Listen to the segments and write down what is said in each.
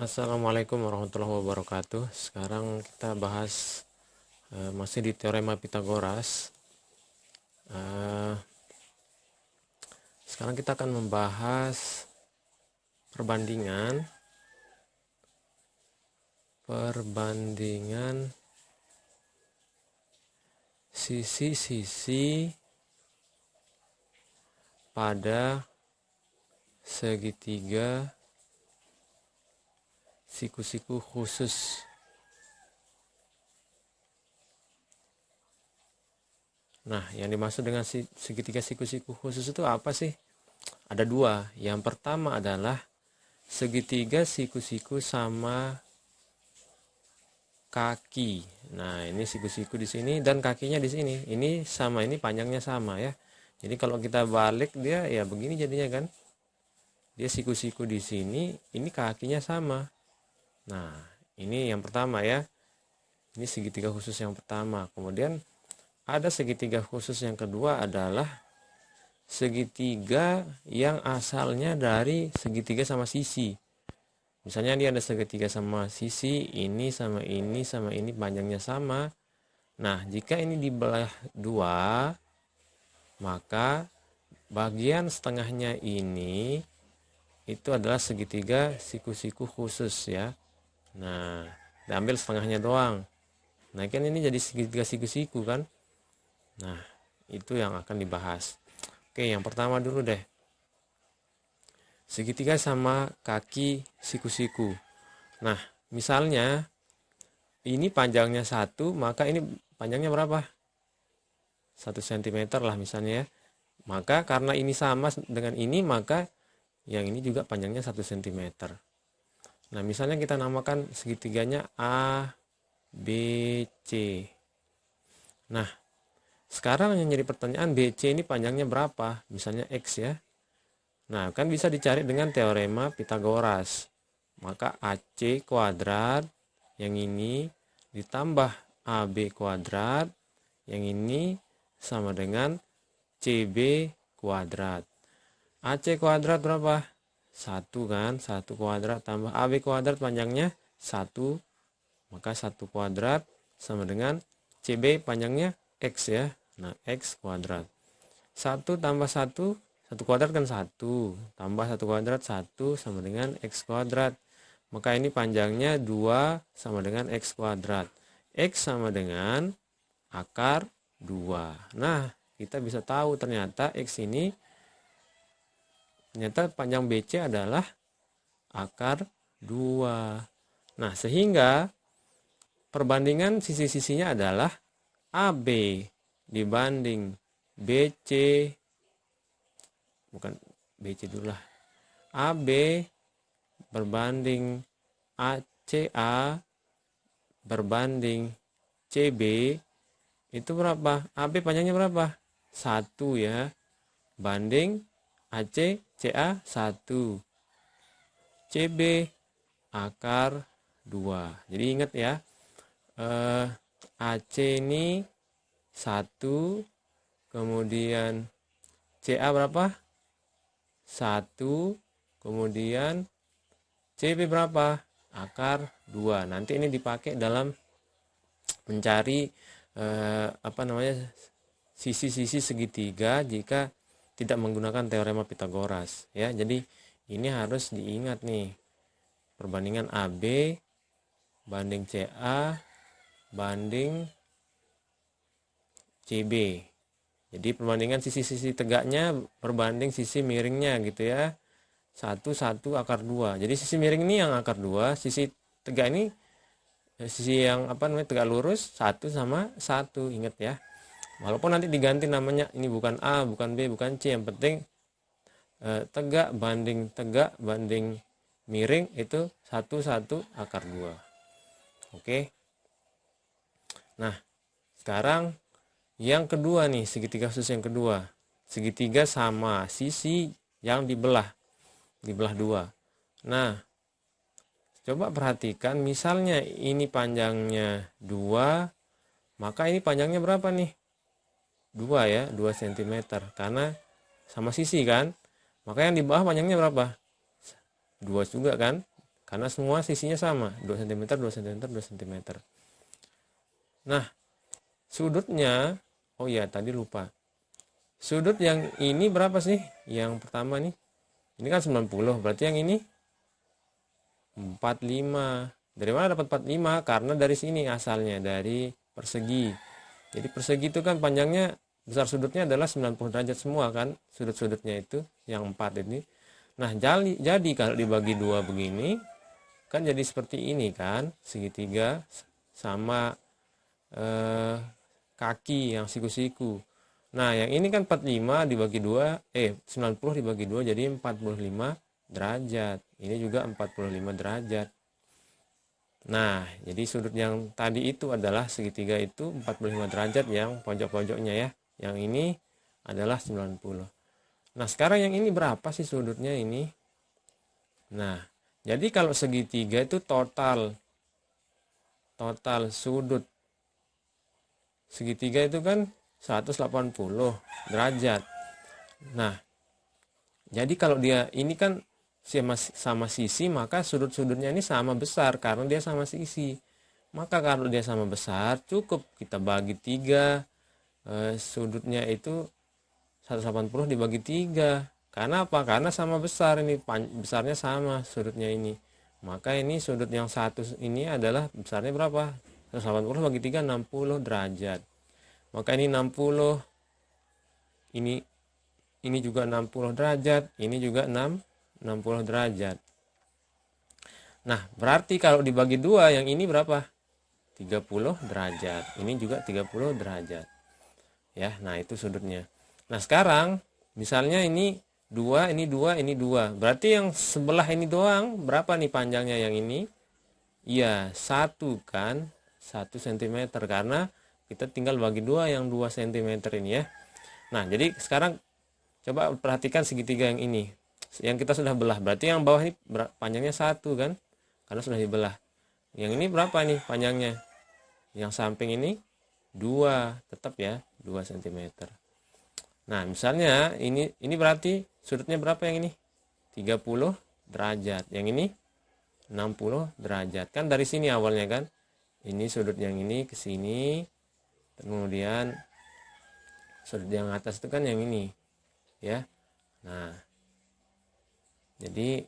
Assalamualaikum warahmatullahi wabarakatuh. Sekarang kita bahas masih di teorema Pitagoras. Eh, Sekarang kita akan membahas perbandingan sisi-sisi pada segitiga siku-siku khusus. Nah, yang dimaksud dengan segitiga siku-siku khusus itu apa sih? Ada dua. Yang pertama adalah segitiga siku-siku sama kaki. Nah, ini siku-siku di sini dan kakinya di sini. Ini sama, ini panjangnya sama ya. Jadi kalau kita balik dia ya begini jadinya kan. Dia siku-siku di sini, ini kakinya sama. Nah, ini yang pertama ya. Ini segitiga khusus yang pertama. Kemudian ada segitiga khusus yang kedua adalah segitiga yang asalnya dari segitiga sama sisi. Misalnya dia ada segitiga sama sisi, ini sama ini sama ini panjangnya sama. Nah, jika ini dibelah dua, maka bagian setengahnya ini itu adalah segitiga siku-siku khusus ya. Nah, diambil setengahnya doang. Nah, kan ini jadi segitiga siku-siku kan. Nah, itu yang akan dibahas. Oke, yang pertama dulu deh. Segitiga sama kaki siku-siku. Nah, misalnya ini panjangnya 1, maka ini panjangnya berapa? 1 cm lah misalnya ya. Maka karena ini sama dengan ini, maka yang ini juga panjangnya 1 cm. Nah, misalnya kita namakan segitiganya A, B, C. Nah, sekarang yang jadi pertanyaan, BC ini panjangnya berapa? Misalnya X ya. Nah, kan bisa dicari dengan teorema Pitagoras. Maka AC kuadrat yang ini ditambah AB kuadrat yang ini sama dengan CB kuadrat. AC kuadrat berapa? 1 kan? 1 kuadrat tambah AB kuadrat panjangnya 1. Maka 1 kuadrat sama dengan CB panjangnya X ya. Nah, X kuadrat. 1 tambah 1, 1 kuadrat kan 1. Tambah 1 kuadrat 1 sama dengan X kuadrat. Maka ini panjangnya 2 sama dengan X kuadrat. X sama dengan akar 2. Nah, kita bisa tahu ternyata X ini, ternyata panjang BC adalah akar 2. Nah, sehingga perbandingan sisi-sisinya adalah AB dibanding BC, bukan BC dulu lah, AB berbanding ACA berbanding CB itu berapa? AB panjangnya berapa? 1 ya, banding AC CA 1, CB akar 2. Jadi ingat ya, AC ini 1, kemudian CA berapa? 1, kemudian CB berapa? Akar 2. Nanti ini dipakai dalam mencari sisi-sisi segitiga jika tidak menggunakan teorema Pitagoras ya. Jadi ini harus diingat nih, perbandingan AB banding CA banding CB. Jadi perbandingan sisi-sisi tegaknya berbanding sisi miringnya gitu ya. 1 akar 2. Jadi sisi miring ini yang akar 2, sisi tegak ini sisi yang tegak lurus 1 sama 1. Ingat ya. Walaupun nanti diganti namanya, ini bukan A, bukan B, bukan C, yang penting tegak banding miring itu 1 akar 2. Oke. Nah, sekarang yang kedua nih, segitiga khusus yang kedua. Segitiga sama sisi yang dibelah 2. Nah, coba perhatikan, misalnya ini panjangnya 2, maka ini panjangnya berapa nih? 2 ya, 2 cm. Karena sama sisi kan. Maka yang di bawah panjangnya berapa? 2 juga kan. karena semua sisinya sama, 2 cm, 2 cm, 2 cm. Nah, sudutnya, oh ya tadi lupa. Sudut yang ini berapa sih? Yang pertama nih. Ini kan 90, berarti yang ini 45. Dari mana dapat 45? Karena dari sini asalnya, dari persegi. Jadi persegi itu kan panjangnya, besar sudutnya adalah 90 derajat semua kan, sudut-sudutnya itu, yang 4 ini. Nah, jadi kalau dibagi 2 begini, kan jadi seperti ini kan, segitiga sama kaki yang siku-siku. Nah, yang ini kan 45 dibagi 2, 90 dibagi 2 jadi 45 derajat. Ini juga 45 derajat. Nah, jadi sudut yang tadi itu adalah segitiga itu 45 derajat yang pojok-pojoknya ya. Yang ini adalah 90. Nah, sekarang yang ini berapa sih sudutnya ini? Nah, jadi kalau segitiga itu total sudut segitiga itu kan 180 derajat. Nah, jadi kalau dia ini kan sama sisi, maka sudut-sudutnya ini sama besar karena dia sama sisi. Maka kalau dia sama besar, cukup kita bagi 3, sudutnya itu 180 dibagi 3. Karena apa? Karena sama besar, ini besarnya sama sudutnya ini. Maka ini sudut yang satu ini adalah besarnya berapa? 180 bagi 3, 60 derajat. Maka ini 60, ini juga 60 derajat, ini juga 60 derajat. Nah, berarti kalau dibagi 2 yang ini berapa? 30 derajat. Ini juga 30 derajat. Ya, nah itu sudutnya. Nah, sekarang misalnya ini 2, ini 2, ini 2. Berarti yang sebelah ini doang berapa nih panjangnya yang ini? Iya, 1 kan? 1 cm karena kita tinggal bagi 2 yang 2 cm ini ya. Nah, jadi sekarang coba perhatikan segitiga yang ini. Yang kita sudah belah. Berarti yang bawah ini panjangnya 1 kan? Karena sudah dibelah. Yang ini berapa nih panjangnya? Yang samping ini 2, tetap ya, 2 cm. Nah, misalnya ini berarti sudutnya berapa yang ini? 30 derajat. Yang ini 60 derajat. Kan dari sini awalnya kan? Ini sudut yang ini ke sini. Kemudian sudut yang atas itu kan yang ini. Ya. Nah. Jadi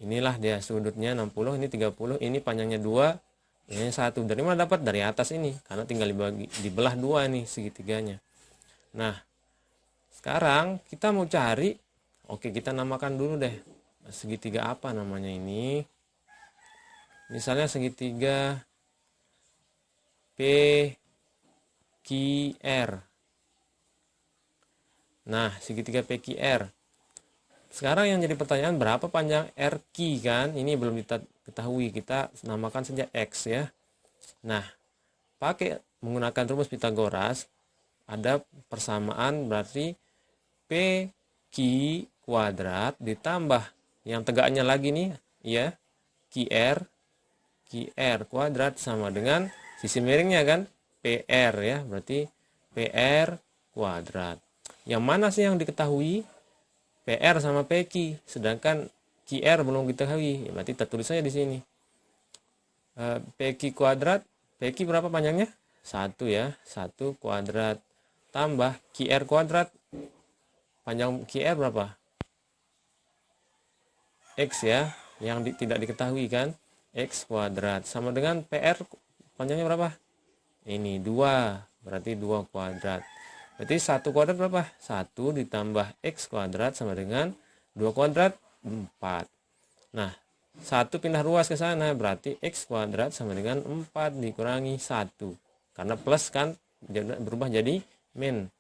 inilah dia sudutnya 60, ini 30, ini panjangnya 2, ini 1. Dari mana dapat? Dari atas ini, karena tinggal dibelah 2 nih segitiganya. Nah, sekarang kita mau cari, oke kita namakan dulu deh, segitiga apa namanya ini. Misalnya segitiga PQR. Nah, segitiga PQR. Sekarang yang jadi pertanyaan, berapa panjang RQ kan? Ini belum diketahui, kita namakan saja X ya. Nah, pakai menggunakan rumus Pitagoras, ada persamaan berarti PQ kuadrat ditambah yang tegaknya lagi nih ya, QR kuadrat sama dengan sisi miringnya kan, PR ya, berarti PR kuadrat. Yang mana sih yang diketahui? PR sama PQ, sedangkan QR belum diketahui. Ya, berarti kita tulis saja di sini. PQ kuadrat, PQ berapa panjangnya? 1 ya, 1 kuadrat tambah QR kuadrat. Panjang QR berapa? X ya, yang tidak diketahui kan? X kuadrat sama dengan PR panjangnya berapa? Ini 2, berarti 2 kuadrat. Berarti 1 kuadrat berapa? 1 ditambah X kuadrat sama dengan 2 kuadrat 4. Nah, 1 pindah ruas ke sana, berarti X kuadrat sama dengan 4 dikurangi 1. Karena plus kan berubah jadi min.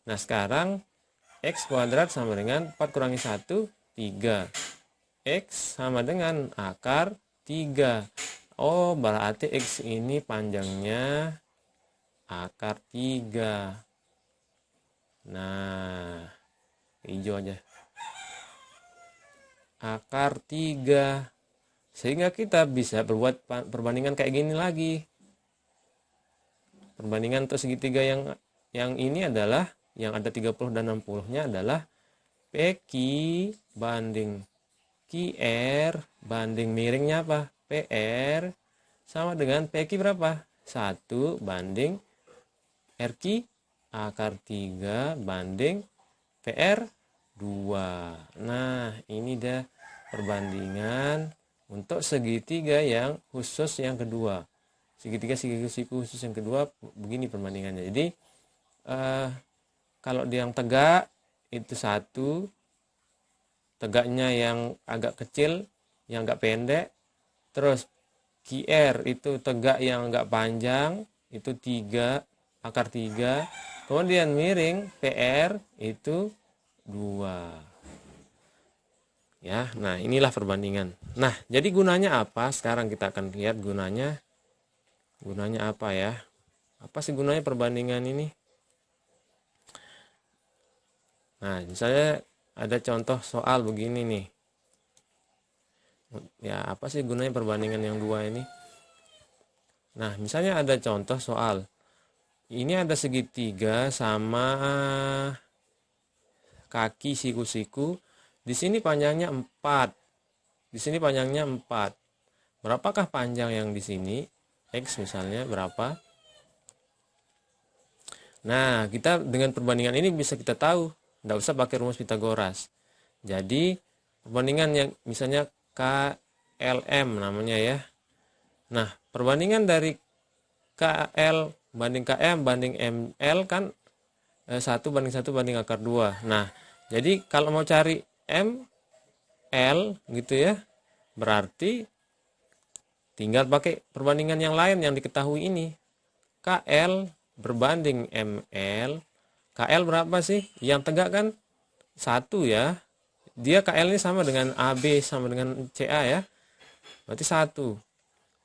Nah, sekarang X kuadrat sama dengan 4 kurangi 1, 3. X sama dengan akar 3. Oh, berarti X ini panjangnya akar 3. Nah, hijau aja. Akar 3. Sehingga kita bisa berbuat perbandingan kayak gini lagi. Perbandingan untuk segitiga yang ini adalah, yang ada 30 dan 60-nya adalah PQ banding QR banding miringnya apa? PR sama dengan PQ berapa? 1 banding RQ akar 3 banding PR 2. Nah, ini dah perbandingan untuk segitiga yang khusus yang kedua. Segitiga siku khusus yang kedua begini perbandingannya. Jadi kalau yang tegak itu 1, tegaknya yang agak kecil, yang agak pendek. Terus QR itu tegak yang agak panjang, itu 3 akar 3. Kemudian miring PR itu 2. Ya, nah inilah perbandingan. Nah, jadi gunanya apa? Sekarang kita akan lihat gunanya. Gunanya apa ya? Apa sih gunanya perbandingan ini? Nah, misalnya ada contoh soal begini nih. Ya, apa sih gunanya perbandingan yang dua ini? Nah, misalnya ada contoh soal. Ini ada segitiga sama kaki siku-siku. Di sini panjangnya 4. Di sini panjangnya 4. Berapakah panjang yang di sini? X misalnya berapa? Nah, kita dengan perbandingan ini bisa kita tahu. Tidak usah pakai rumus Pitagoras. Jadi, perbandingan yang misalnya KLM namanya ya. Nah, perbandingan dari KL banding KM banding ML kan 1 banding 1 banding akar 2. Nah, jadi kalau mau cari ML gitu ya, berarti tinggal pakai perbandingan yang lain yang diketahui ini. KL berbanding ML. KL berapa sih? Yang tegak kan 1 ya. Dia KL ini sama dengan AB sama dengan CA ya. Berarti 1.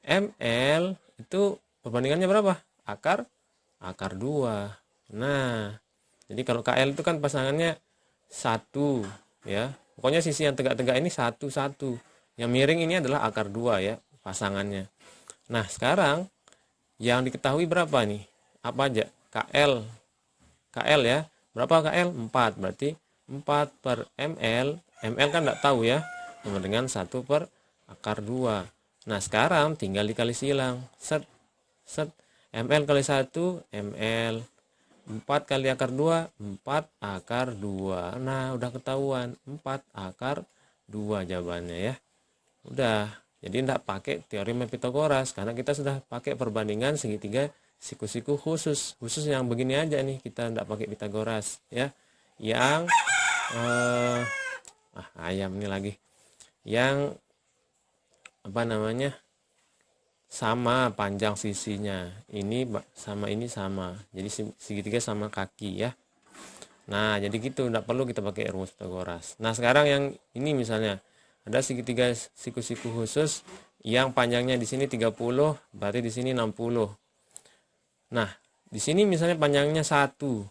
ML itu perbandingannya berapa? Akar 2. Nah, jadi kalau KL itu kan pasangannya 1 ya. Pokoknya sisi yang tegak-tegak ini 1 1. Yang miring ini adalah akar 2 ya, pasangannya. Nah, sekarang yang diketahui berapa nih? Apa aja? KL ya. Berapa KL? 4. Berarti 4 per ML. ML kan enggak tahu ya. Sama dengan 1 per akar 2. Nah, sekarang tinggal dikali silang. Set. ML kali 1 ML. 4 kali akar 2 4 akar 2. Nah, udah ketahuan 4 akar 2 jawabannya ya. Udah. Jadi tidak pakai teorema Pitagoras karena kita sudah pakai perbandingan segitiga siku-siku khusus yang begini aja nih, kita tidak pakai Pitagoras ya. Yang ayam ini lagi. Yang apa namanya? Sama panjang sisinya. Ini sama ini sama. Jadi segitiga sama kaki ya. Nah, jadi gitu, tidak perlu kita pakai rumus Pitagoras. Nah, sekarang yang ini misalnya ada segitiga siku-siku khusus yang panjangnya di sini 30, berarti di sini 60. Nah, di sini misalnya panjangnya 1.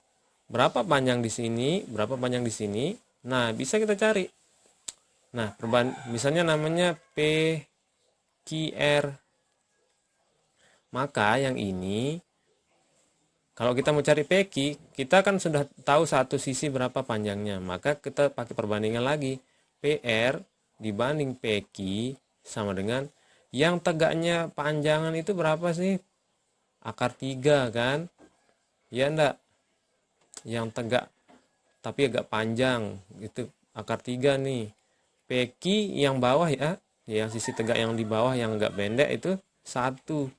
Berapa panjang di sini? Berapa panjang di sini? Nah, bisa kita cari. Nah, misalnya namanya PQR. Maka yang ini kalau kita mau cari PQ, kita kan sudah tahu satu sisi berapa panjangnya. Maka kita pakai perbandingan lagi. PR dibanding PQ sama dengan yang tegaknya panjangan itu berapa sih? Akar 3 kan? Ya enggak? Yang tegak tapi agak panjang itu akar 3 nih. PQ yang bawah ya, yang sisi tegak yang di bawah yang agak pendek itu 1.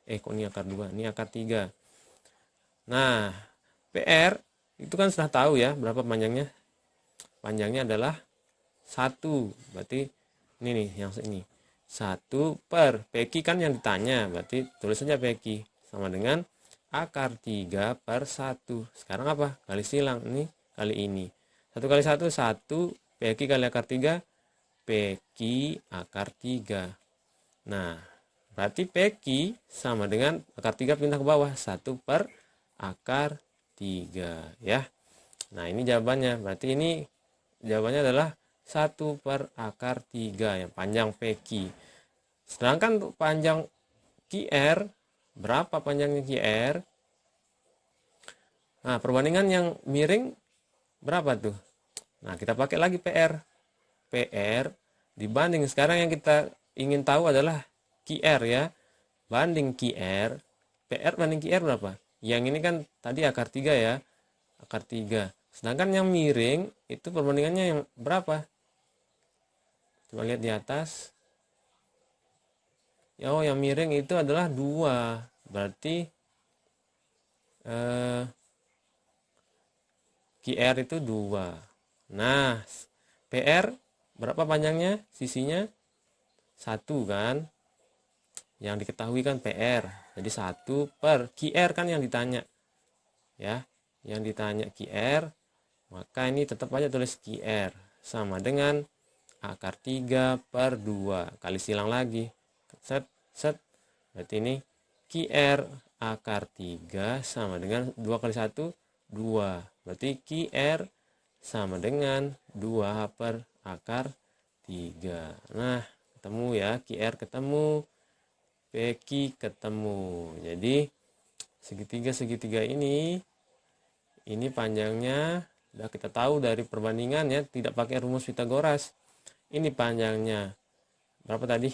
Kok ini akar 2? Ini akar 3. Nah, PR itu kan sudah tahu ya berapa panjangnya. Panjangnya adalah 1. Berarti ini nih yang ini. 1 per PQ kan yang ditanya. Berarti tulis saja PQ sama dengan akar 3 per 1. Sekarang apa? Kali silang. Ini kali ini. 1 kali 1, 1. PQ kali akar 3. PQ akar 3. Nah, berarti PQ sama dengan akar 3 pindah ke bawah. 1 per akar 3 ya. Nah, ini jawabannya. Berarti ini jawabannya adalah 1 per akar 3 yang panjang PQ. Sedangkan untuk panjang QR, berapa panjangnya QR? Nah, perbandingan yang miring berapa tuh? Nah, kita pakai lagi PR. PR dibanding, sekarang yang kita ingin tahu adalah QR ya. Banding QR, PR banding QR berapa? Yang ini kan tadi akar 3 ya. Akar 3. Sedangkan yang miring itu perbandingannya yang berapa? Coba lihat di atas. Oh, yang miring itu adalah 2. Berarti QR itu 2. Nah, PR berapa panjangnya? Sisinya 1 kan? Yang diketahui kan PR. Jadi 1 per QR kan yang ditanya. Ya, yang ditanya QR, maka ini tetap aja tulis QR sama dengan akar 3 per 2. Kali silang lagi. Set, set. Berarti ini QR akar 3 sama dengan 2 kali 1, 2. Berarti QR sama dengan 2 per akar 3. Nah, ketemu ya. QR ketemu. PQ ketemu. Jadi segitiga-segitiga ini panjangnya udah kita tahu dari perbandingan ya, tidak pakai rumus Pitagoras. Ini panjangnya berapa tadi?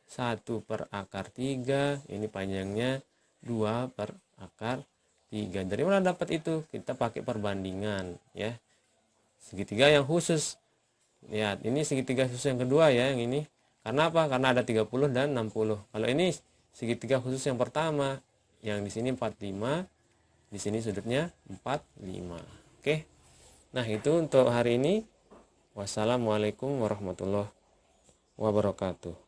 1 per akar 3. Ini panjangnya 2 per akar 3. Dari mana dapat itu? Kita pakai perbandingan ya. Segitiga yang khusus. Lihat, ini segitiga khusus yang kedua ya, yang ini. Karena apa? Karena ada 30 dan 60. Kalau ini segitiga khusus yang pertama, yang di sini 45, di sini sudutnya 45. Oke. Nah, itu untuk hari ini. Wassalamualaikum warahmatullahi wabarakatuh.